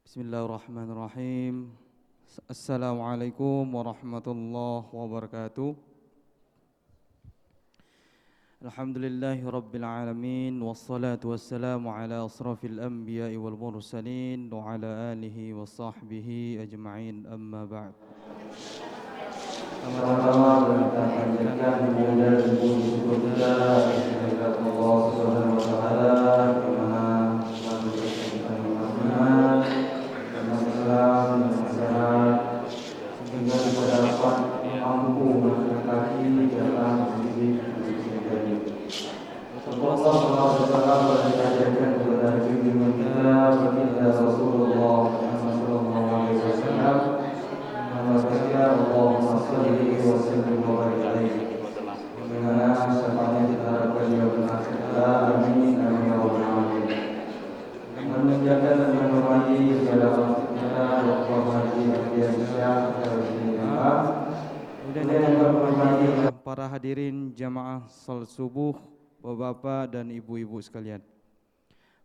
Bismillahirrahmanirrahim. Assalamualaikum warahmatullahi wabarakatuh. Alhamdulillahi rabbil alamin. Wassalatu wassalamu ala asrafil anbiya'i wal mursalin wa ala alihi wa sahbihi ajma'in, amma ba'd. Sama-sama kita panjatkan puja dan puji syukur kita kepada Allah Subhanahu wa taala di mana selalu kita nikmat Islam dan sehat sehingga kita dapat mampu mengkaji dalam hidup ini. Allah Subhanahu wa taala mengajarkan kepada junjungan kita baginda Rasulullah sallallahu alaihi wasallam, mengatakan Allahumma shalli wa sallim wa barik alaihi. Dengan syafaatnya kita harapkan dia benar. Amin amin ya rabbal alamin. Menjaga dan menghormati segala para hadirin jamaah salat subuh, bapak-bapak dan ibu-ibu sekalian.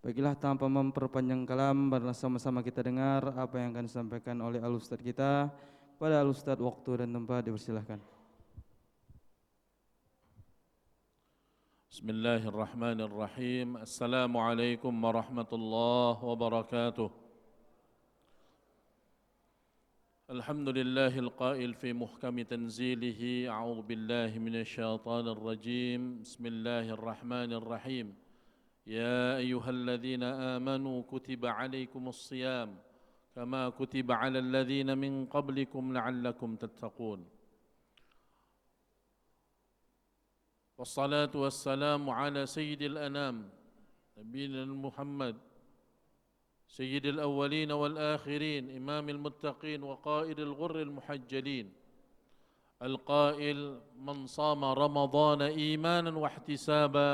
Baiklah, tanpa memperpanjang kalam, bersama-sama kita dengar apa yang akan disampaikan oleh al-ustaz kita. Pada al-ustaz, waktu dan tempat dipersilahkan. Bismillahirrahmanirrahim. Assalamualaikum warahmatullahi wabarakatuh. Alhamdulillahil qail fi muhkami tanzilihi. A'udzu billahi minasyaitonir rajim. Bismillahirrahmanirrahim. Ya ayyuhalladzina amanu kutiba alaikumus shiyam kama kutiba alal ladzina min qablikum la'allakum tattaqun. والصلاة والسلام على سيد الأنام نبينا محمد سيد الأولين والآخرين إمام المتقين وقائد الغر المحجلين القائل من صام رمضان إيمانا واحتسابا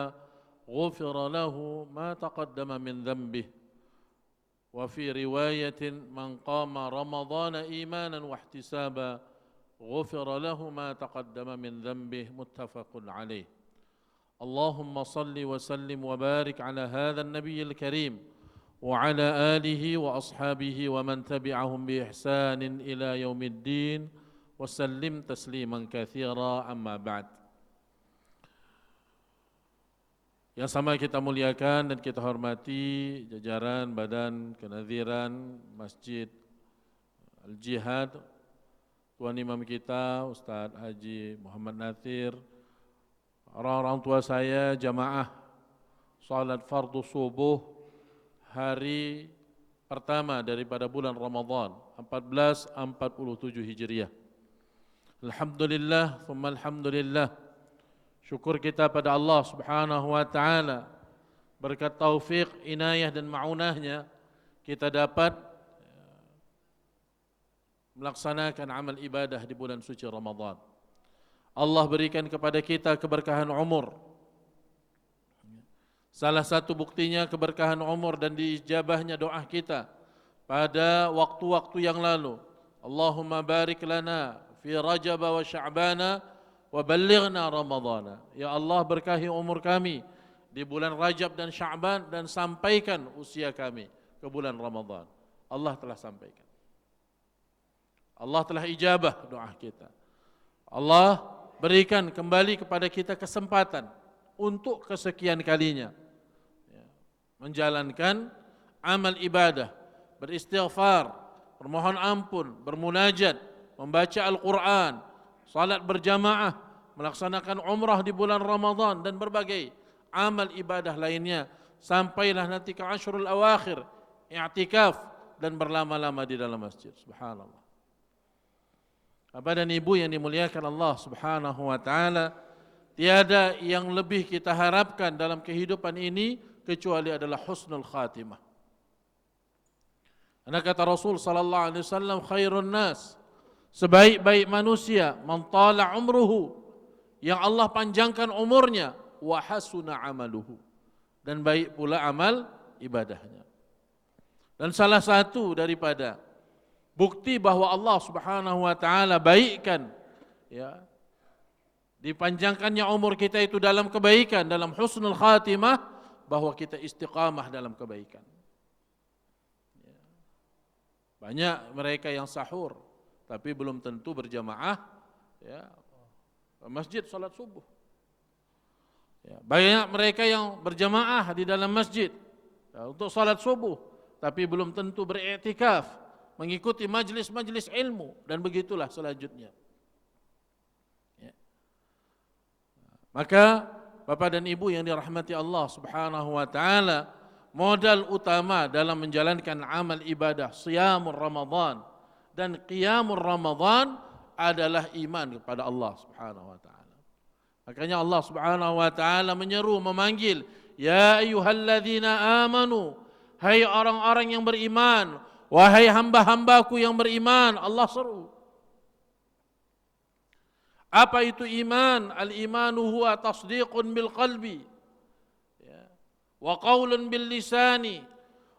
غفر له ما تقدم من ذنبه وفي رواية من قام رمضان إيمانا واحتسابا غفر له ما تقدم من ذنبه متفق عليه. اللهم صل وسلم وبارك على هذا النبي الكريم وعلى آله وأصحابه ومن تبعهم بإحسان إلى يوم الدين وسلم تسليما كثيرا. أما بعد. Yang sama kita muliakan dan kita hormati jajaran Badan Kenadhiran Masjid Al-Jihad, Tuan Imam kita Ustaz Haji Muhammad Nathir, orang-orang tua saya, jamaah salat fardu subuh hari pertama daripada bulan Ramadan 1447 Hijriah. Alhamdulillah, thumma alhamdulillah. Syukur kita pada Allah Subhanahu wa taala, berkat taufik, inayah dan maunahnya kita dapat melaksanakan amal ibadah di bulan suci Ramadan. Allah berikan kepada kita keberkahan umur. Salah satu buktinya keberkahan umur dan diijabahnya doa kita pada waktu-waktu yang lalu. Allahumma barik lana fi Rajab wa Sya'bana wa ballighna Ramadana. Ya Allah, berkahi umur kami di bulan Rajab dan Sya'ban dan sampaikan usia kami ke bulan Ramadan. Allah telah sampaikan. Allah telah ijabah doa kita. Allah berikan kembali kepada kita kesempatan untuk kesekian kalinya menjalankan amal ibadah, beristighfar, bermohon ampun, bermunajat, membaca Al-Quran, salat berjamaah, melaksanakan umrah di bulan Ramadan dan berbagai amal ibadah lainnya, sampailah nanti ke Ashrul Awakhir, i'tikaf dan berlama-lama di dalam masjid. Subhanallah. Bapak dan Ibu yang dimuliakan Allah Subhanahu wa taala, tiada yang lebih kita harapkan dalam kehidupan ini kecuali adalah husnul khatimah. Karena kata Rasul sallallahu alaihi wasallam, khairun nas, sebaik-baik manusia, man tala umruhu, yang Allah panjangkan umurnya, wa hasuna amaluhu, dan baik pula amal ibadahnya. Dan salah satu daripada bukti bahwa Allah Subhanahu wa taala baikkan dipanjangkannya umur kita itu dalam kebaikan, dalam husnul khatimah, bahwa kita istiqamah dalam kebaikan. Banyak mereka yang sahur tapi belum tentu berjamaah ya masjid salat subuh. Ya, banyak mereka yang berjamaah di dalam masjid ya, untuk salat subuh tapi belum tentu beriktikaf, mengikuti majlis-majlis ilmu dan begitulah selanjutnya. Ya. Maka Bapak dan Ibu yang dirahmati Allah Subhanahu wa taala, modal utama dalam menjalankan amal ibadah Shiyamul Ramadan dan Qiyamul Ramadan adalah iman kepada Allah Subhanahu wa taala. Makanya Allah Subhanahu wa taala menyeru, memanggil, ya ayyuhalladzina amanu, hai orang-orang yang beriman, wahai hamba-hambaku yang beriman, Allah seru. Apa itu iman? Al-imanu huwa tasdiqun bil qalbi wa qaulun bil lisani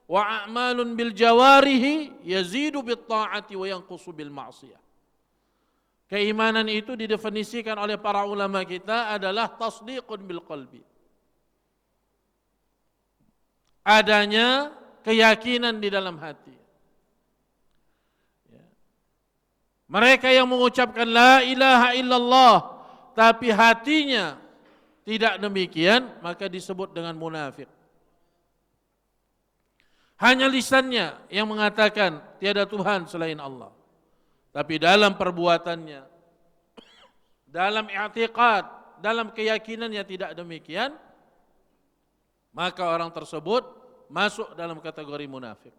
wa a'malun bil jawarihi yazidu bit ta'ati wa yanqusu bil ma'siyah. Keimanan itu didefinisikan oleh para ulama kita adalah tasdiqun bil qalbi. Adanya keyakinan di dalam hati. Mereka yang mengucapkan la ilaha illallah tapi hatinya tidak demikian, maka disebut dengan munafik. Hanya lisannya yang mengatakan tiada Tuhan selain Allah, tapi dalam perbuatannya, dalam i'tiqad, dalam keyakinannya tidak demikian, maka orang tersebut masuk dalam kategori munafik.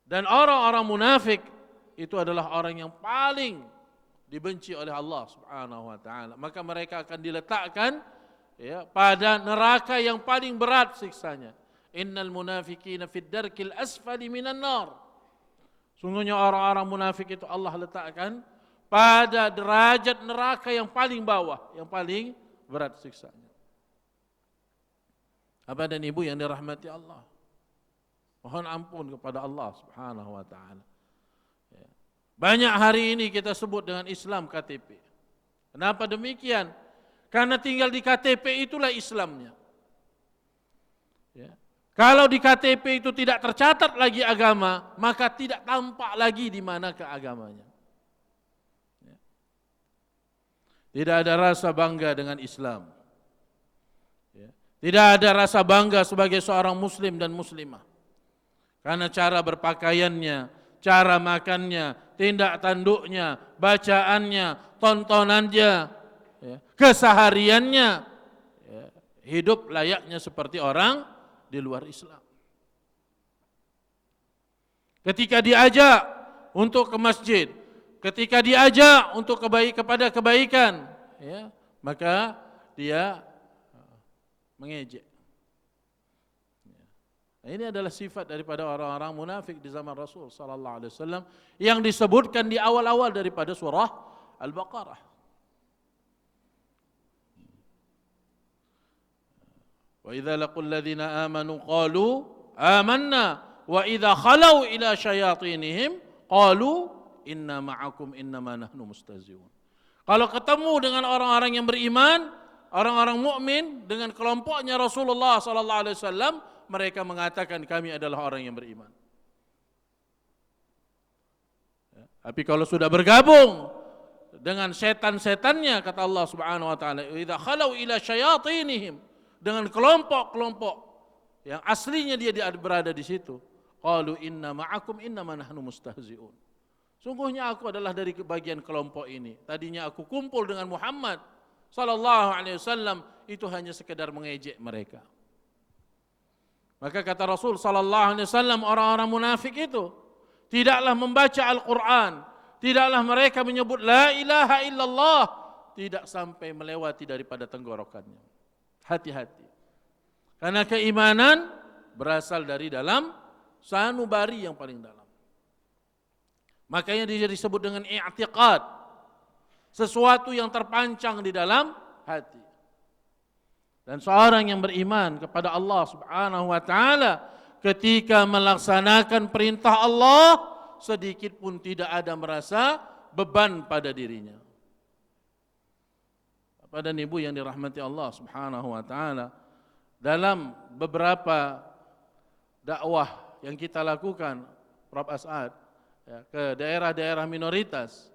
Dan orang-orang munafik itu adalah orang yang paling dibenci oleh Allah Subhanahu wa taala. Maka mereka akan diletakkan ya pada neraka yang paling berat siksanya. Innal munafiqina fid darkil asfali minan nar. Sungguhnya orang-orang munafik itu Allah letakkan pada derajat neraka yang paling bawah, yang paling berat siksanya. Bapak dan Ibu yang dirahmati Allah, mohon ampun kepada Allah Subhanahu wa taala. Banyak hari ini kita sebut dengan Islam KTP. Kenapa demikian? Karena tinggal di KTP itulah Islamnya. Ya. Kalau di KTP itu tidak tercatat lagi agama, maka tidak tampak lagi di mana keagamanya. Ya. Tidak ada rasa bangga dengan Islam. Ya. Tidak ada rasa bangga sebagai seorang Muslim dan Muslimah. Karena cara berpakaiannya, cara makannya, tindak tanduknya, bacaannya, tontonannya, ya, kesehariannya, ya, hidup layaknya seperti orang di luar Islam. Ketika diajak untuk ke masjid, ketika diajak untuk kepada kebaikan, ya, maka dia mengejek. Ini adalah sifat daripada orang-orang munafik di zaman Rasul sallallahu alaihi wasallam yang disebutkan di awal-awal daripada surah Al-Baqarah. Wa idza laqul ladzina amanu qalu amanna wa idza khalau ila syayatinihim qalu inna ma'akum innama nahnu mustahzi'un. Kalau ketemu dengan orang-orang yang beriman, orang-orang mukmin dengan kelompoknya Rasulullah sallallahu alaihi wasallam, mereka mengatakan kami adalah orang yang beriman. Tapi kalau sudah bergabung dengan setan-setannya, kata Allah Subhanahu wa taala, idza khalau ila syayatinihim, dengan kelompok-kelompok yang aslinya dia berada di situ, qalu inna ma'akum innama nahnu mustahzi'un. Sungguhnya aku adalah dari bagian kelompok ini. Tadinya aku kumpul dengan Muhammad sallallahu alaihi wasallam, itu hanya sekedar mengejek mereka. Maka kata Rasul sallallahu alaihi wasallam, orang-orang munafik itu tidaklah membaca Al-Qur'an, tidaklah mereka menyebut la ilaha illallah, tidak sampai melewati daripada tenggorokannya. Hati-hati. Karena keimanan berasal dari dalam sanubari yang paling dalam. Makanya dia disebut dengan i'tiqad, sesuatu yang terpancang di dalam hati. Dan seorang yang beriman kepada Allah Subhanahu wa taala ketika melaksanakan perintah Allah sedikit pun tidak ada merasa beban pada dirinya. Bapak dan Ibu yang dirahmati Allah Subhanahu wa taala, dalam beberapa dakwah yang kita lakukan, Prof. As'ad, ya, ke daerah-daerah minoritas,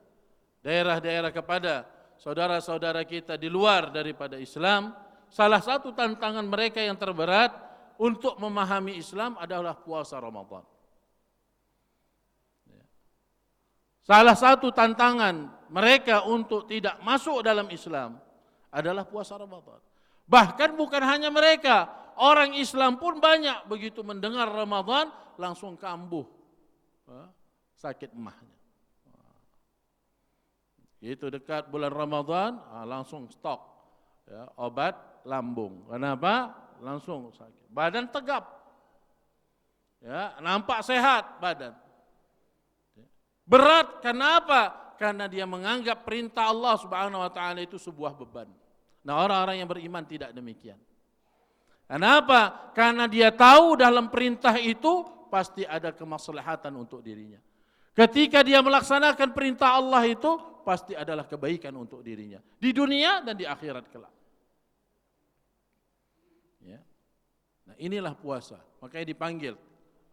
daerah-daerah kepada saudara-saudara kita di luar daripada Islam, salah satu tantangan mereka yang terberat untuk memahami Islam adalah puasa Ramadan. Salah satu tantangan mereka untuk tidak masuk dalam Islam adalah puasa Ramadan. Bahkan bukan hanya mereka, orang Islam pun banyak begitu mendengar Ramadan langsung kambuh, sakit emahnya. Itu dekat bulan Ramadan langsung stok, ya, obat lambung. Kenapa? Langsung sakit. Badan tegap, ya, nampak sehat badan. Berat, kenapa? Karena dia menganggap perintah Allah Subhanahu wa taala itu sebuah beban. Nah, orang-orang yang beriman tidak demikian. Kenapa? Karena dia tahu dalam perintah itu pasti ada kemaslahatan untuk dirinya. Ketika dia melaksanakan perintah Allah itu pasti adalah kebaikan untuk dirinya di dunia dan di akhirat kelak. Ya. Nah, inilah puasa. Makanya dipanggil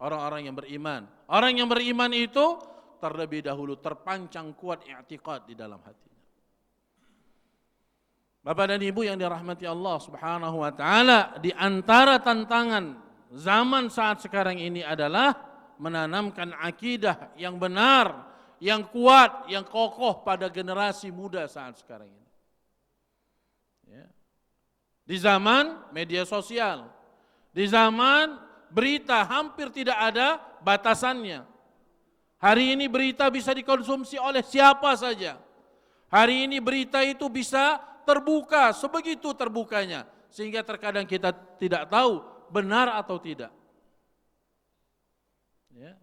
orang-orang yang beriman. Orang yang beriman itu terlebih dahulu terpancang kuat i'tiqad di dalam hatinya. Bapak dan Ibu yang dirahmati Allah Subhanahu wa taala, di antara tantangan zaman saat sekarang ini adalah menanamkan akidah yang benar, yang kuat, yang kokoh pada generasi muda saat sekarang ini. Ya. Di zaman media sosial, di zaman berita hampir tidak ada batasannya. Hari ini berita bisa dikonsumsi oleh siapa saja. Hari ini berita itu bisa terbuka, sebegitu terbukanya, sehingga terkadang kita tidak tahu benar atau tidak. Ya.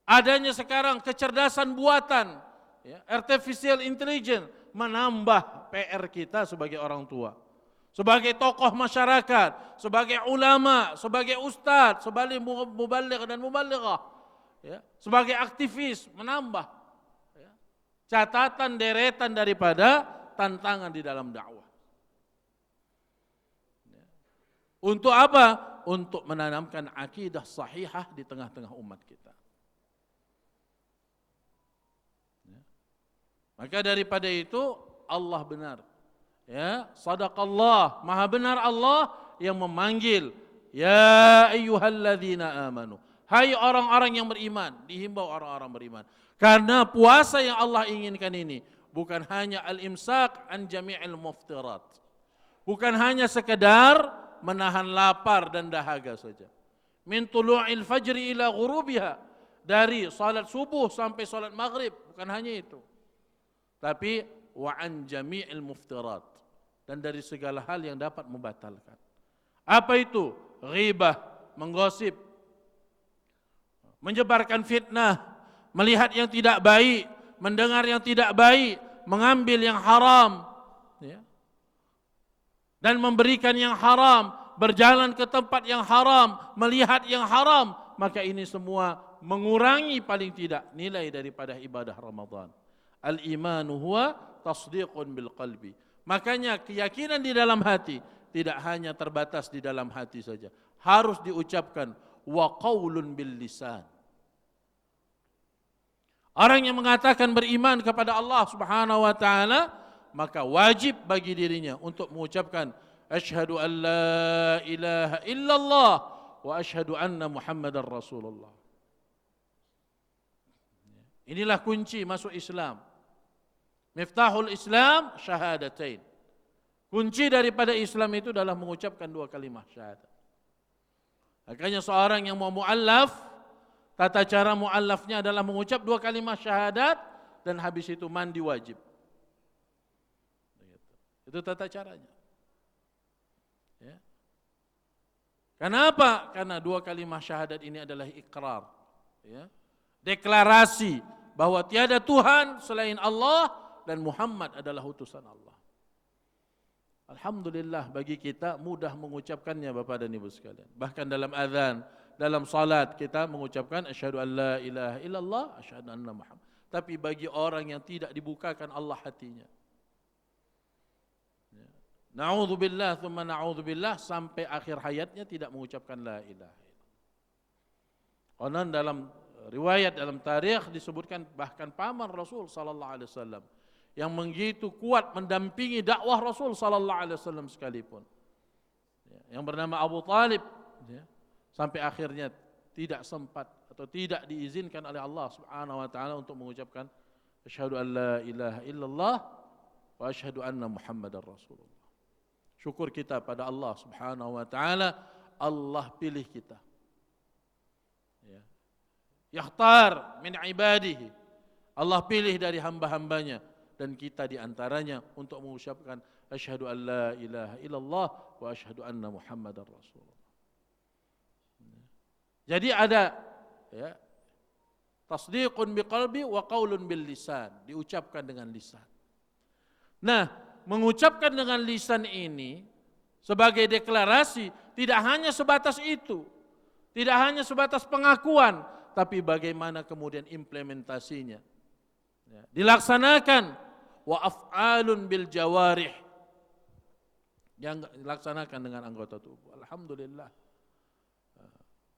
Adanya sekarang kecerdasan buatan, ya, artificial intelligence, menambah PR kita sebagai orang tua, sebagai tokoh masyarakat, sebagai ulama, sebagai ustadz, sebagai mubaligh dan mubalighah, ya, sebagai aktivis, menambah, ya, catatan deretan daripada tantangan di dalam dakwah. Ya. Untuk apa? Untuk menanamkan akidah sahihah di tengah-tengah umat kita. Ya. Maka daripada itu Allah benar. Ya, sadaqallah, maha benar Allah yang memanggil, ya ayyuhalladzina amanu. Hai orang-orang yang beriman, dihimbau orang-orang beriman. Karena puasa yang Allah inginkan ini bukan hanya al-imsak an jami'il muftirat. Bukan hanya sekedar menahan lapar dan dahaga saja. Min tulu'il fajri ila ghurubiha, dari salat subuh sampai salat maghrib, bukan hanya itu. Tapi wa an jami'il muftirat, dan dari segala hal yang dapat membatalkan. Apa itu? Ghibah, menggosip, menyebarkan fitnah, melihat yang tidak baik, mendengar yang tidak baik, mengambil yang haram, ya, dan memberikan yang haram, berjalan ke tempat yang haram, melihat yang haram, maka ini semua mengurangi paling tidak nilai daripada ibadah Ramadan. Al-imanu huwa tasdiqun bil qalbi. Makanya keyakinan di dalam hati tidak hanya terbatas di dalam hati saja, harus diucapkan wa qaulun bil lisan. Orang yang mengatakan beriman kepada Allah Subhanahu wa taala, maka wajib bagi dirinya untuk mengucapkan asyhadu an la ilaha illallah wa asyhadu anna Muhammadar Rasulullah. Inilah kunci masuk Islam. Miftahul Islam syahadatain. Kunci daripada Islam itu adalah mengucapkan dua kalimat syahadat. Makanya seorang yang mau muallaf, tata cara muallafnya adalah mengucap dua kalimat syahadat dan habis itu mandi wajib. Itu tata caranya. Ya. Kenapa? Karena dua kalimat syahadat ini adalah ikrar, ya, deklarasi bahwa tiada Tuhan selain Allah dan Muhammad adalah utusan Allah. Alhamdulillah bagi kita mudah mengucapkannya Bapak dan Ibu sekalian. Bahkan dalam azan, dalam salat kita mengucapkan asyhadu an la ilaha illallah, asyhadu anna Muhammad. Tapi bagi orang yang tidak dibukakan Allah hatinya, na'udzubillah thumma na'udzubillah, sampai akhir hayatnya tidak mengucapkan la ilaha illallah. Konon dalam riwayat dalam tarikh disebutkan bahkan paman Rasul sallallahu alaihi wasallam yang begitu kuat mendampingi dakwah Rasul sallallahu alaihi wasallam sekalipun, yang bernama Abu Talib, sampai akhirnya tidak sempat atau tidak diizinkan oleh Allah Subhanahu wa taala untuk mengucapkan asyhadu an la ilaha illallah wa asyhadu anna Muhammadar Rasulullah. Syukur kita pada Allah Subhanahu wa taala, Allah pilih kita. Yakhtar min ibadihi, Allah pilih dari hamba-hambanya dan kita di antaranya untuk mengucapkan asyhadu an la ilaha illallah wa asyhadu anna Muhammadar Rasulullah. Jadi ada tasdiqun biqalbi wa qaulun bil lisan, diucapkan dengan lisan. Nah, mengucapkan dengan lisan ini sebagai deklarasi tidak hanya sebatas itu, tidak hanya sebatas pengakuan, tapi bagaimana kemudian implementasinya. Dilaksanakan wa af'alun bil jawarih, yang dilaksanakan dengan anggota tubuh. Alhamdulillah.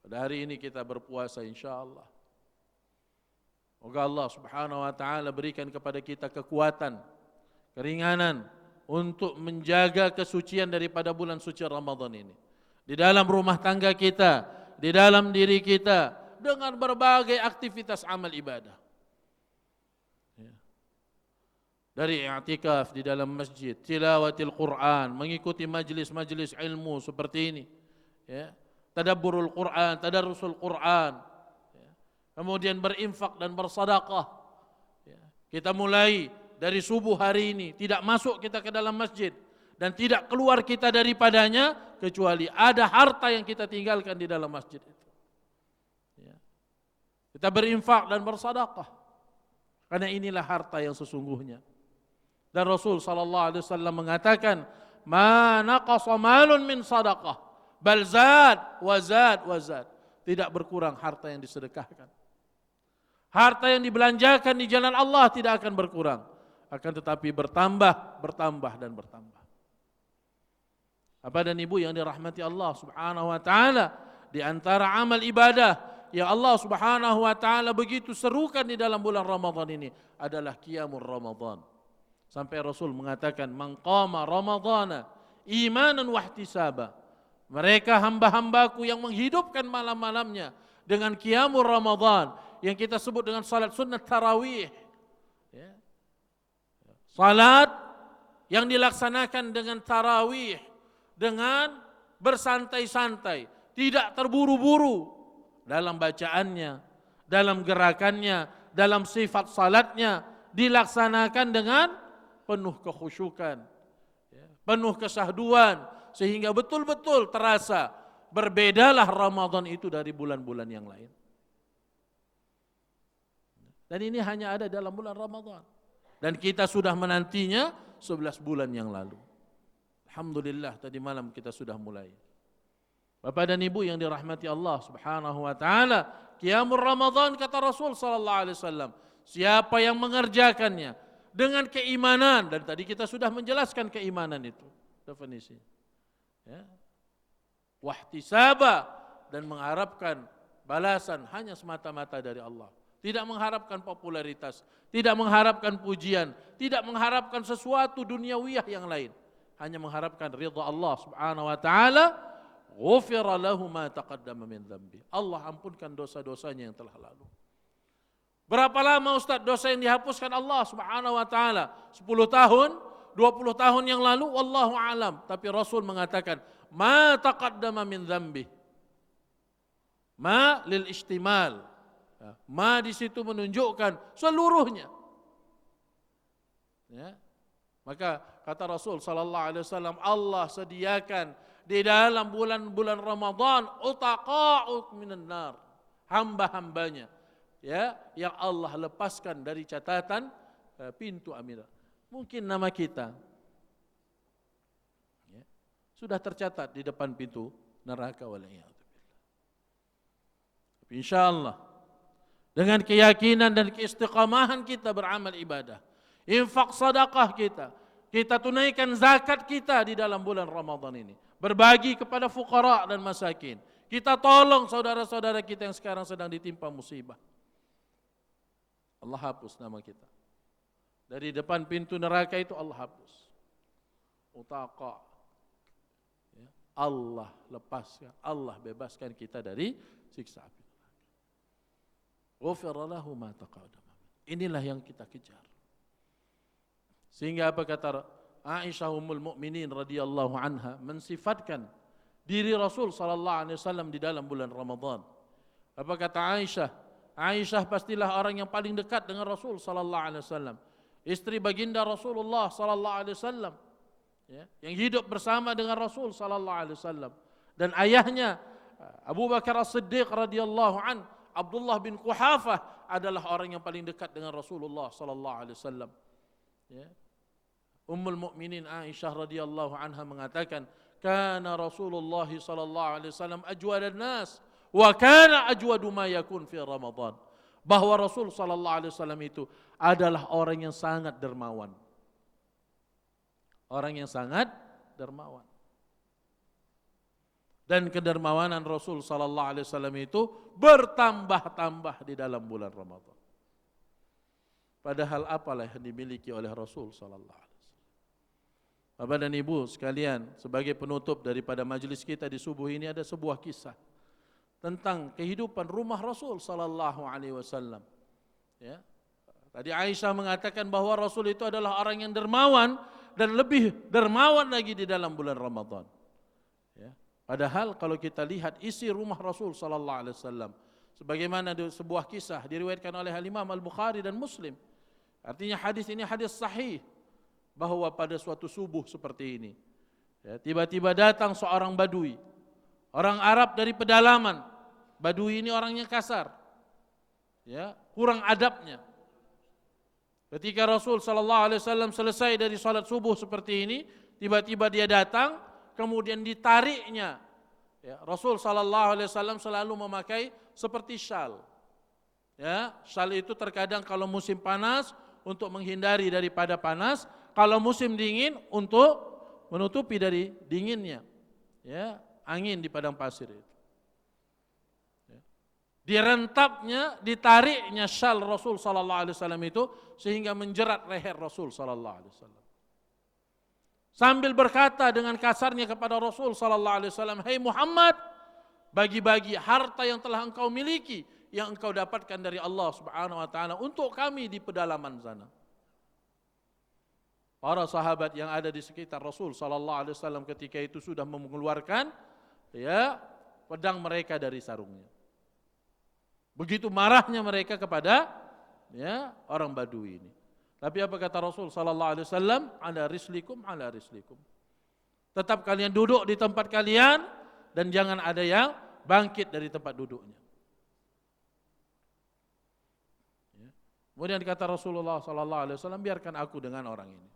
Pada hari ini kita berpuasa insyaallah. Semoga Allah Subhanahu wa taala berikan kepada kita kekuatan, keringanan untuk menjaga kesucian daripada bulan suci Ramadan ini. Di dalam rumah tangga kita, di dalam diri kita, dengan berbagai aktivitas amal ibadah. Dari i'tikaf di dalam masjid, tilawatil Quran, mengikuti majlis-majlis ilmu seperti ini, tadabburul Quran, tadarrusul Quran, kemudian berinfak dan bersedekah. Kita mulai dari subuh hari ini, tidak masuk kita ke dalam masjid dan tidak keluar kita daripadanya kecuali ada harta yang kita tinggalkan di dalam masjid itu. Kita berinfak dan bersedekah karena inilah harta yang sesungguhnya. Dan Rasul sallallahu alaihi wasallam mengatakan, "Ma naqasa malun min sadaqah, bal zad wa zad wa zad." Tidak berkurang harta yang disedekahkan. Harta yang dibelanjakan di jalan Allah tidak akan berkurang, akan tetapi bertambah, bertambah dan bertambah. Bapak dan Ibu yang dirahmati Allah Subhanahu wa taala, di antara amal ibadah yang Allah Subhanahu wa taala begitu serukan di dalam bulan Ramadan ini adalah qiyamul Ramadan. Sampai Rasul mengatakan, "Man qama Ramadhana imanan wa ihtisaba." Mereka hamba-hambaku yang menghidupkan malam-malamnya dengan qiyamul Ramadan, yang kita sebut dengan salat sunnah tarawih. Salat yang dilaksanakan dengan tarawih, dengan bersantai-santai, tidak terburu-buru dalam bacaannya, dalam gerakannya, dalam sifat salatnya, dilaksanakan dengan penuh kekhusyukan, penuh kesahduan, sehingga betul-betul terasa berbedalah Ramadan itu dari bulan-bulan yang lain. Dan ini hanya ada dalam bulan Ramadan. Dan kita sudah menantinya 11 bulan yang lalu. Alhamdulillah, tadi malam kita sudah mulai. Bapak dan Ibu yang dirahmati Allah Subhanahu wa taala, qiyamul Ramadan kata Rasul sallallahu alaihi wasallam, siapa yang mengerjakannya dengan keimanan, dan tadi kita sudah menjelaskan keimanan itu definisi. Wahtisaba, dan mengharapkan balasan hanya semata-mata dari Allah. Tidak mengharapkan popularitas, tidak mengharapkan pujian, tidak mengharapkan sesuatu duniawiyah yang lain. Hanya mengharapkan ridha Allah Subhanahu wa taala. Ghufira lahu ma taqaddama min dhanbi. Allah ampunkan dosa-dosanya yang telah lalu. Berapa lama Ustaz dosa yang dihapuskan Allah Subhanahu wa taala? 10 tahun, 20 tahun yang lalu, wallahu alam. Tapi Rasul mengatakan, ma taqaddama min dhanbi. Ma lil istimal. Ma di situ menunjukkan seluruhnya. Maka kata Rasul sallallahu alaihi wasallam, Allah sediakan di dalam bulan-bulan Ramadan utaqa'u minan nar, hamba-hambanya yang Allah lepaskan dari catatan pintu amira. Mungkin nama kita sudah tercatat di depan pintu neraka, waliyadzubillah. Tapi insyaallah dengan keyakinan dan keistiqamahan kita beramal ibadah, infak sedekah kita tunaikan zakat kita di dalam bulan Ramadan ini, berbagi kepada fuqara dan masakin, kita tolong saudara-saudara kita yang sekarang sedang ditimpa musibah. Allah hapus nama kita. Dari depan pintu neraka itu Allah hapus. Utaqa. Ya, Allah lepaskan, Allah bebaskan kita dari siksa api neraka. Ghufira lahu ma taqaddama. Inilah yang kita kejar. Sehingga apa kata Aisyah ummul mukminin radhiyallahu anha mensifatkan diri Rasul sallallahu alaihi wasallam di dalam bulan Ramadan. Apa kata Aisyah? Aisyah pastilah orang yang paling dekat dengan Rasul sallallahu alaihi wasallam. Istri baginda Rasulullah sallallahu alaihi wasallam. Ya, yang hidup bersama dengan Rasul sallallahu alaihi wasallam. Dan ayahnya Abu Bakar As-Siddiq radhiyallahu an, Abdullah bin Quhafah adalah orang yang paling dekat dengan Rasulullah sallallahu alaihi wasallam. Ya. Ummul Mukminin Aisyah radhiyallahu anha mengatakan, "Kana Rasulullah sallallahu alaihi wasallam ajwadan nas wa kana ajwadu ma yakun fi Ramadan." Bahwa Rasul sallallahu alaihi wasallam itu adalah orang yang sangat dermawan. Orang yang sangat dermawan. Dan kedermawanan Rasul sallallahu alaihi wasallam itu bertambah-tambah di dalam bulan Ramadan. Padahal apalah yang dimiliki oleh Rasul sallallahu alaihi wasallam. Bapak dan Ibu sekalian, sebagai penutup daripada majelis kita di subuh ini ada sebuah kisah tentang kehidupan rumah Rasul sallallahu alaihi wasallam. Ya. Tadi Aisyah mengatakan bahwa Rasul itu adalah orang yang dermawan dan lebih dermawan lagi di dalam bulan Ramadan. Ya. Padahal kalau kita lihat isi rumah Rasul sallallahu alaihi wasallam, sebagaimana sebuah kisah diriwayatkan oleh Imam Al-Bukhari dan Muslim. Artinya hadis ini hadis sahih. Bahwa pada suatu subuh seperti ini, ya, tiba-tiba datang seorang badui, orang Arab dari pedalaman. Badui ini orangnya kasar, ya, kurang adabnya. Ketika Rasul sallallahu alaihi wasallam selesai dari salat subuh seperti ini, tiba-tiba dia datang, kemudian ditariknya. Ya, Rasul sallallahu alaihi wasallam selalu memakai seperti syal. Ya, syal itu terkadang kalau musim panas untuk menghindari daripada panas, kalau musim dingin untuk menutupi dari dinginnya. Ya, angin di padang pasir itu. Ya. Direntapnya, ditariknya syal Rasul sallallahu alaihi wasallam itu sehingga menjerat leher Rasul sallallahu alaihi wasallam. Sambil berkata dengan kasarnya kepada Rasul sallallahu alaihi wasallam, "Hai Muhammad, bagi-bagi harta yang telah engkau miliki, yang engkau dapatkan dari Allah Subhanahu wa taala untuk kami di pedalaman sana." Para sahabat yang ada di sekitar Rasul sallallahu alaihi wasallam ketika itu sudah mengeluarkan ya pedang mereka dari sarungnya. Begitu marahnya mereka kepada ya orang Badui ini. Tapi apa kata Rasul sallallahu alaihi wasallam? Ala rislikum ala rislikum. Tetap kalian duduk di tempat kalian dan jangan ada yang bangkit dari tempat duduknya. Ya. Kemudian kata Rasulullah sallallahu alaihi wasallam, biarkan aku dengan orang ini.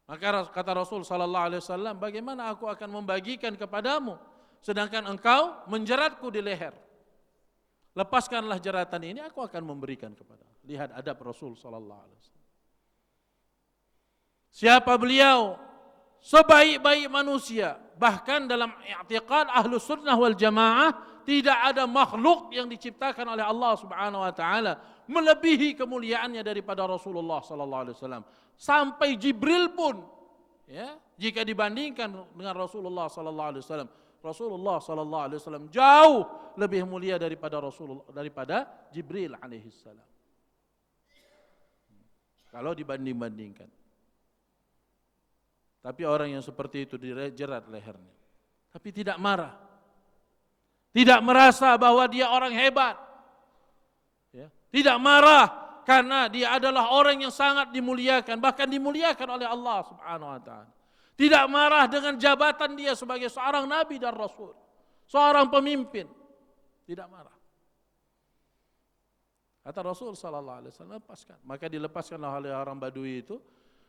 Maka kata Rasul sallallahu alaihi wasallam, bagaimana aku akan membagikan kepadamu sedangkan engkau menjeratku di leher? Lepaskanlah jeratan ini, aku akan memberikan kepada. Lihat adab Rasul sallallahu alaihi wasallam. Siapa beliau? Sebaik-baik manusia. Bahkan dalam i'tiqad Ahlus Sunnah wal Jamaah tidak ada makhluk yang diciptakan oleh Allah Subhanahu wa taala melebihi kemuliaannya daripada Rasulullah sallallahu alaihi wasallam. Sampai Jibril pun ya, jika dibandingkan dengan Rasulullah sallallahu alaihi wasallam, Rasulullah sallallahu alaihi wasallam jauh lebih mulia daripada Jibril alaihi salam. Kalau dibanding-bandingkan. Tapi orang yang seperti itu dijerat lehernya. Tapi tidak marah. Tidak merasa bahwa dia orang hebat. Ya. Tidak marah karena dia adalah orang yang sangat dimuliakan. Bahkan dimuliakan oleh Allah subhanahu wa ta'ala. Tidak marah dengan jabatan dia sebagai seorang nabi dan rasul. Seorang pemimpin. Tidak marah. Kata Rasul sallallahu alaihi wasallam, lepaskan. Maka dilepaskanlah oleh orang Badui itu.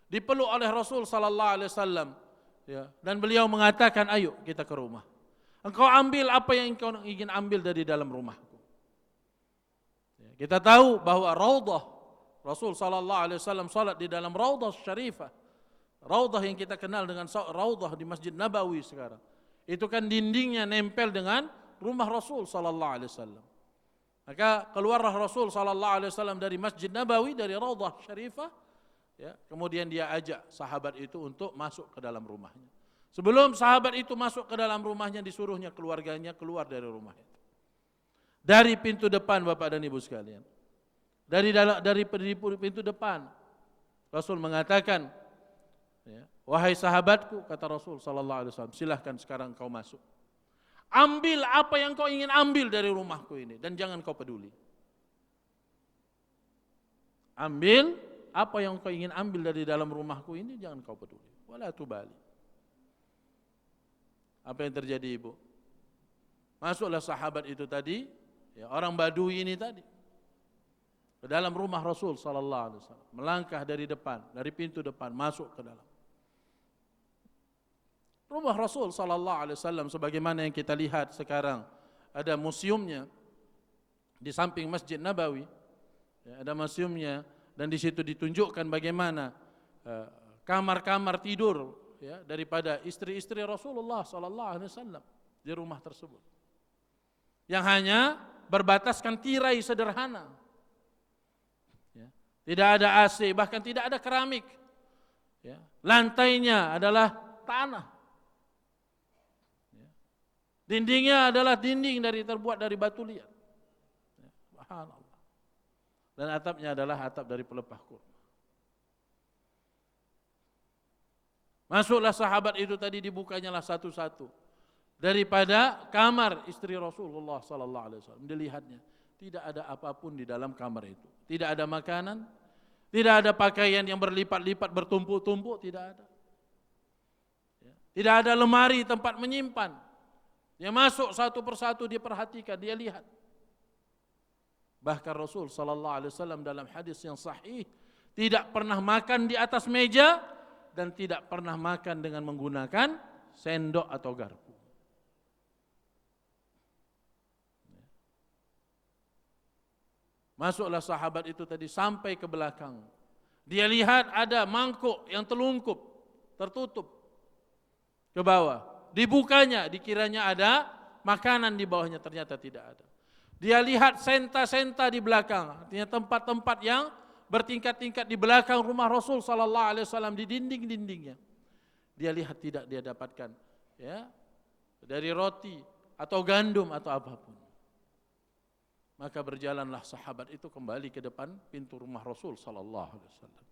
Dipeluk oleh Rasul sallallahu alaihi wasallam, ya, dan beliau mengatakan, ayo kita ke rumah. Engkau ambil apa yang engkau ingin ambil dari dalam rumahku. Ya, kita tahu bahwa Raudhah Rasul sallallahu alaihi wasallam salat di dalam Raudhah Syarifah. Raudhah yang kita kenal dengan Raudhah di Masjid Nabawi sekarang. Itu kan dindingnya nempel dengan rumah Rasul sallallahu alaihi wasallam. Maka keluarlah Rasul sallallahu alaihi wasallam dari Masjid Nabawi, dari Raudhah Syarifah, ya, kemudian dia ajak sahabat itu untuk masuk ke dalam rumahnya. Sebelum sahabat itu masuk ke dalam rumahnya, disuruhnya keluarganya keluar dari rumah itu. Dari pintu depan, Bapak dan Ibu sekalian. Dari pintu depan, Rasul mengatakan, ya, wahai sahabatku, kata Rasul sallallahu alaihi wasallam, silahkan sekarang kau masuk. Ambil apa yang kau ingin ambil dari rumahku ini dan jangan kau peduli. Ambil apa yang kau ingin ambil dari dalam rumahku ini, jangan kau peduli. Wala tubali. Apa yang terjadi, Ibu? Masuklah sahabat itu tadi, ya, orang Badui ini tadi, ke dalam rumah Rasul sallallahu alaihi wasallam, melangkah dari depan, dari pintu depan masuk ke dalam rumah Rasul sallallahu alaihi wasallam. Sebagaimana yang kita lihat sekarang, ada museumnya di samping Masjid Nabawi, ya, ada museumnya, dan di situ ditunjukkan bagaimana kamar-kamar tidur, ya, daripada istri-istri Rasulullah sallallahu alaihi wasallam di rumah tersebut, yang hanya berbataskan tirai sederhana, ya, tidak ada AC, bahkan tidak ada keramik, ya, lantainya adalah tanah, ya, dindingnya adalah dinding terbuat dari batu liat, ya, subhanallah, dan atapnya adalah atap dari pelepah kurma. Masuklah sahabat itu tadi, dibukanya lah satu-satu daripada kamar istri Rasulullah sallallahu alaihi wasallam. Dilihatnya tidak ada apapun di dalam kamar itu. Tidak ada makanan, tidak ada pakaian yang berlipat-lipat bertumpuk-tumpuk, tidak ada. Tidak ada lemari tempat menyimpan. Dia masuk satu persatu, dia perhatikan, dia lihat. Bahkan Rasul sallallahu alaihi wasallam dalam hadis yang sahih tidak pernah makan di atas meja dan tidak pernah makan dengan menggunakan sendok atau garpu. Masuklah sahabat itu tadi sampai ke belakang. Dia lihat ada mangkuk yang telungkup, tertutup ke bawah. Dibukanya, dikiranya ada makanan di bawahnya, ternyata tidak ada. Dia lihat senta-senta di belakang, artinya tempat-tempat yang bertingkat-tingkat di belakang rumah Rasul sallallahu alaihi wasallam, di dinding-dindingnya. Dia lihat tidak dia dapatkan, ya, dari roti atau gandum atau apapun. Maka berjalanlah sahabat itu kembali ke depan pintu rumah Rasul sallallahu alaihi wasallam.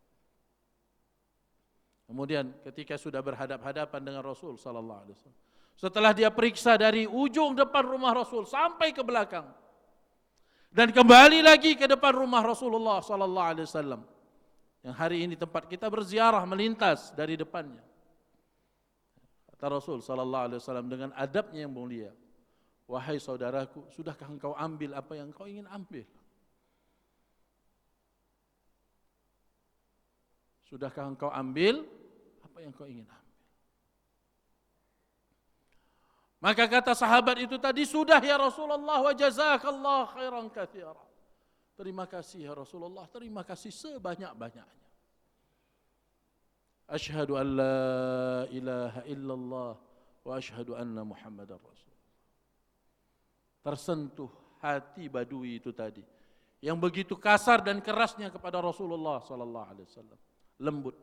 Kemudian ketika sudah berhadap-hadapan dengan Rasul sallallahu alaihi wasallam, setelah dia periksa dari ujung depan rumah Rasul sampai ke belakang dan kembali lagi ke depan rumah Rasulullah sallallahu alaihi wasallam, yang hari ini tempat kita berziarah melintas dari depannya, kata Rasul sallallahu alaihi wasallam dengan adabnya yang mulia, wahai saudaraku, sudahkah engkau ambil apa yang kau ingin ambil? Sudahkah engkau ambil apa yang kau ingin ambil? Maka kata sahabat itu tadi, sudah ya Rasulullah, wa jazakallah khairan katsira. Terima kasih ya Rasulullah, terima kasih sebanyak-banyaknya. Asyhadu an la ilaha illallah wa asyhadu anna Muhammadar Rasul. Tersentuh hati Badui itu tadi, yang begitu kasar dan kerasnya kepada Rasulullah sallallahu alaihi wasallam, lembut.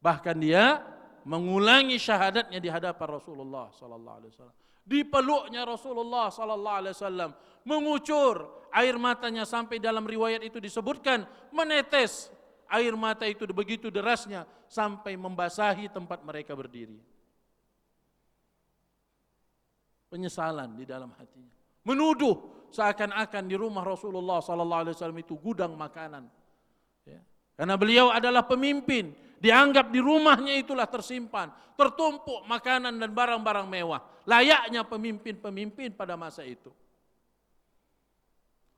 Bahkan dia mengulangi syahadatnya di hadapan Rasulullah sallallahu alaihi wasallam. Di peluknya Rasulullah sallallahu alaihi wasallam, mengucur air matanya, sampai dalam riwayat itu disebutkan menetes air mata itu begitu derasnya sampai membasahi tempat mereka berdiri. Penyesalan di dalam hatinya, menuduh seakan-akan di rumah Rasulullah sallallahu alaihi wasallam itu gudang makanan, ya. Karena beliau adalah pemimpin, dianggap di rumahnya itulah tersimpan, tertumpuk makanan dan barang-barang mewah, layaknya pemimpin-pemimpin pada masa itu.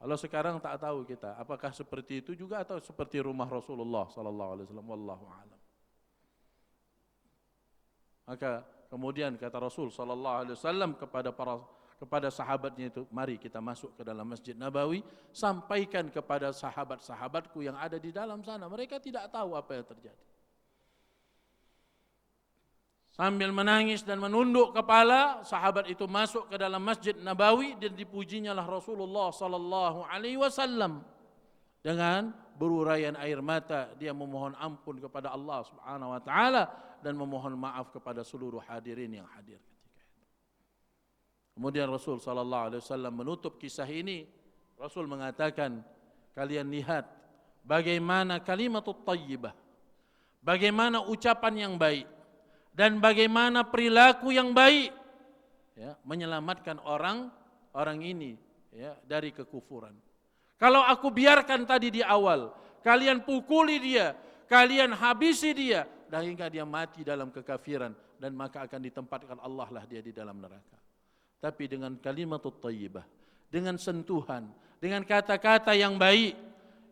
Kalau sekarang tak tahu kita, apakah seperti itu juga atau seperti rumah Rasulullah sallallahu alaihi wasallam, wallahu a'lam. Maka kemudian kata Rasul sallallahu alaihi wasallam kepada sahabatnya itu, mari kita masuk ke dalam Masjid Nabawi, sampaikan kepada sahabat-sahabatku yang ada di dalam sana, mereka tidak tahu apa yang terjadi. Sambil menangis dan menunduk kepala, sahabat itu masuk ke dalam Masjid Nabawi dan dipujinya lah Rasulullah sallallahu alaihi wasallam dengan beruraian air mata. Dia memohon ampun kepada Allah Subhanahu wa taala dan memohon maaf kepada seluruh hadirin yang hadir ketika itu. Kemudian Rasul sallallahu alaihi wasallam menutup kisah ini. Rasul mengatakan, kalian lihat bagaimana kalimatut thayyibah, bagaimana ucapan yang baik dan bagaimana perilaku yang baik, ya, menyelamatkan orang ini, ya, dari kekufuran. Kalau aku biarkan tadi di awal, kalian pukuli dia, kalian habisi dia, dan hingga dia mati dalam kekafiran, dan maka akan ditempatkan Allah lah dia di dalam neraka. Tapi dengan kalimatut thayyibah, dengan sentuhan, dengan kata-kata yang baik,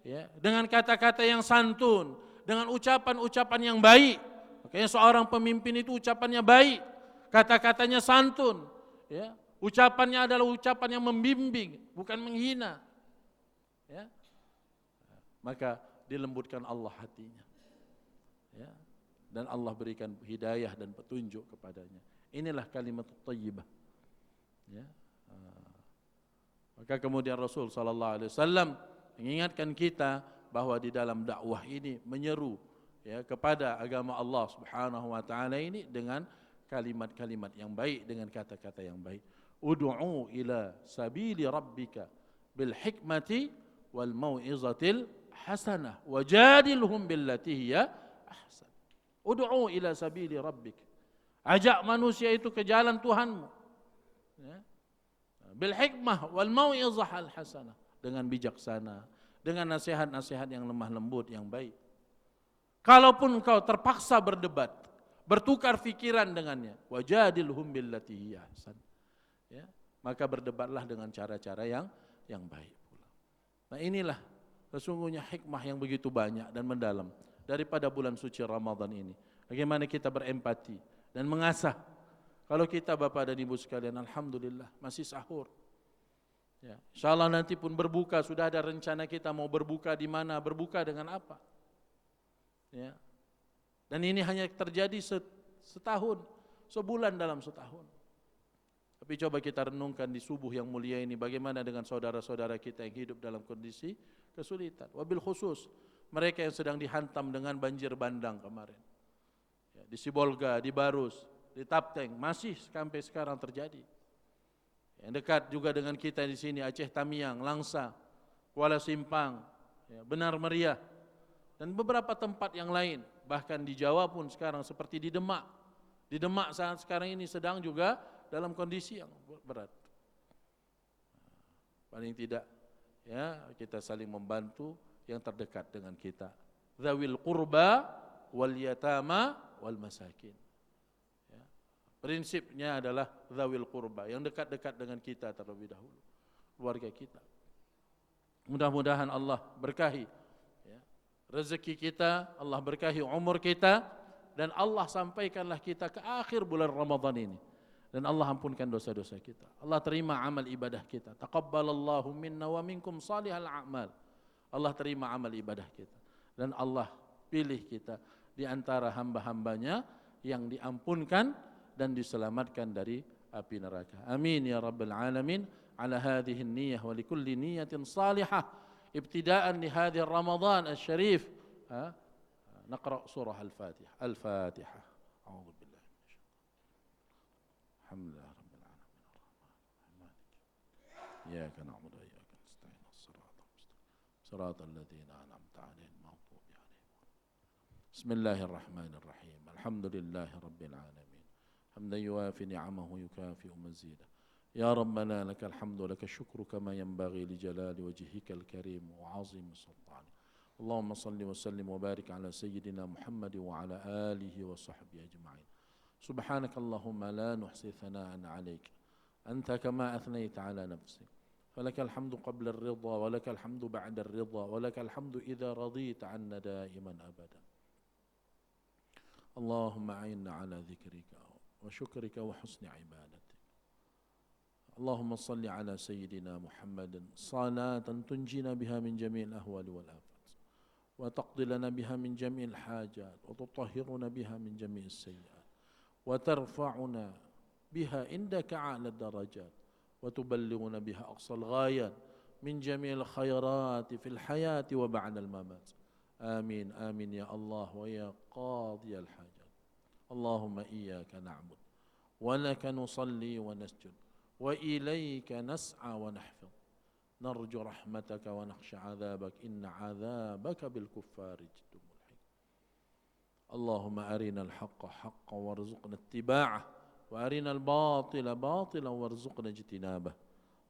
ya, dengan kata-kata yang santun, dengan ucapan-ucapan yang baik. Makanya seorang pemimpin itu ucapannya baik, kata-katanya santun, ya. Ucapannya adalah ucapan yang membimbing, bukan menghina, ya. Maka dilembutkan Allah hatinya, ya, dan Allah berikan hidayah dan petunjuk kepadanya. Inilah kalimat thayyibah, ya. Maka kemudian Rasul sallallahu alaihi wasallam mengingatkan kita bahwa di dalam dakwah ini menyeru, ya, kepada agama Allah Subhanahu wa taala ini dengan kalimat-kalimat yang baik, dengan kata-kata yang baik. Ud'u ila sabili rabbika bil hikmati wal mau'izatil hasanah wajadilhum billati hiya ahsan. Ud'u ila sabili rabbik. Ajak manusia itu ke jalan Tuhanmu, ya, bil hikmah wal mau'izah al hasanah, dengan bijaksana, dengan nasihat-nasihat yang lemah lembut yang baik. Kalaupun engkau terpaksa berdebat, bertukar fikiran dengannya, wajadilhum billati hiya ahsan, ya, maka berdebatlah dengan cara-cara yang baik pula. Nah, inilah sesungguhnya hikmah yang begitu banyak dan mendalam daripada bulan suci Ramadan ini. Bagaimana kita berempati dan mengasah. Kalau kita Bapak dan Ibu sekalian, alhamdulillah masih sahur, ya, insyaallah nanti pun berbuka, sudah ada rencana kita mau berbuka di mana, berbuka dengan apa, ya. Dan ini hanya terjadi setahun, sebulan dalam setahun. Tapi coba kita renungkan di subuh yang mulia ini, bagaimana dengan saudara-saudara kita yang hidup dalam kondisi kesulitan. Wabil khusus mereka yang sedang dihantam dengan banjir bandang kemarin, ya, di Sibolga, di Barus, di Tapteng, masih sampai sekarang terjadi. Yang dekat juga dengan kita di sini, Aceh Tamiang, Langsa, Kuala Simpang, ya, Benar Meriah, dan beberapa tempat yang lain. Bahkan di Jawa pun sekarang seperti di Demak. Di Demak saat sekarang ini sedang juga dalam kondisi yang berat. Paling tidak, ya, kita saling membantu yang terdekat dengan kita. Dzawil qurba wal yatama wal masakin. Ya. Prinsipnya adalah dzawil qurba, yang dekat-dekat dengan kita terlebih dahulu, keluarga kita. Mudah-mudahan Allah berkahi, ya, rezeki kita, Allah berkahi umur kita, dan Allah sampaikanlah kita ke akhir bulan Ramadan ini, dan Allah ampunkan dosa-dosa kita. Allah terima amal ibadah kita. Taqabbalallahu minna wa minkum salihal a'mal. Allah terima amal ibadah kita, dan Allah pilih kita di antara hamba-hambanya yang diampunkan dan diselamatkan dari api neraka. Amin ya rabbal alamin. Ala hadhihi an-niyyah wa likulli niyyatin salihah ibtida'an li hadhihi Ramadan asy-syarif. نقرأ سورة الفاتحة. الفاتحة. أعوذ بالله من الشيطان. الحمد لله رب العالمين الرحمن الرحيم إياك نعبد وإياك نستعين الصراط المستقيم صراط الذين أنعمت عليهم المغضوب عليهم. بسم الله الرحمن الرحيم. الحمد لله رب العالمين حمدا يوافي نعمه يكافئ مزيدا. يا ربنا لك الحمد ولك الشكر كما ينبغي لجلال وجهك الكريم وعظيم سلطانك. اللهم صل وسلم وبارك على سيدنا محمد وعلى آله وصحبه أجمعين. سبحانك اللهم لا نحصي ثناء عليك أنت كما أثنيت على نفسك. فلك الحمد قبل الرضا ولك الحمد بعد الرضا ولك الحمد إذا رضيت عنا دائما أبدا. اللهم أعنا على ذكرك وشكرك وحسن عبادتك. اللهم صل على سيدنا محمد صلاة تنجينا بها من جميع الأهوال والآفات وتقضي لنا بها من جميع الحاجات وتطهرنا بها من جميع السيئات وترفعنا بها عندك أعلى الدرجات وتبلغنا بها أقصى الغايات من جميع الخيرات في الحياة وبعد الممات. آمين آمين يا الله ويا قاضي الحاجات. اللهم إياك نعبد ولك نصلي ونسجد وإليك نسعى ونحفظ، نرجو رحمتك ونخشى عذابك، إن عذابك بالكفار جد ملحق. اللهم أرنا الحق حقا وارزقنا اتباعه، وأرنا الباطل باطلا وارزقنا اجتنابه.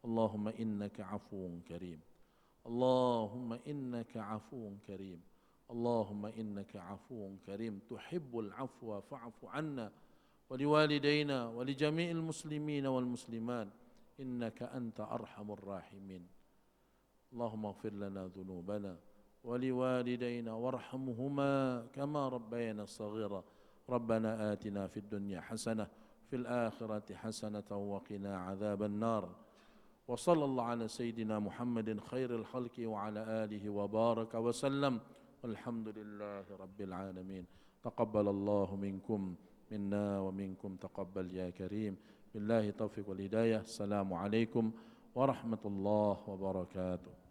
اللهم إنك عفو كريم، اللهم إنك عفو كريم، اللهم إنك عفو كريم تحب العفو فاعف عنا ولوالدينا ولجميع المسلمين والمسلمات، إنك أنت أرحم الراحمين. اللهم اغفر لنا ذنوبنا ولوالدينا وارحمهما كما ربينا صغيرا. ربنا آتنا في الدنيا حسنة في الآخرة حسنة وقنا عذاب النار. وصلى الله على سيدنا محمد خير الخلق وعلى آله وبارك وسلم، والحمد لله رب العالمين. تقبل الله منكم منا ومنكم تقبل يا كريم. بالله التوفيق والهداية. السلام عليكم ورحمة الله وبركاته.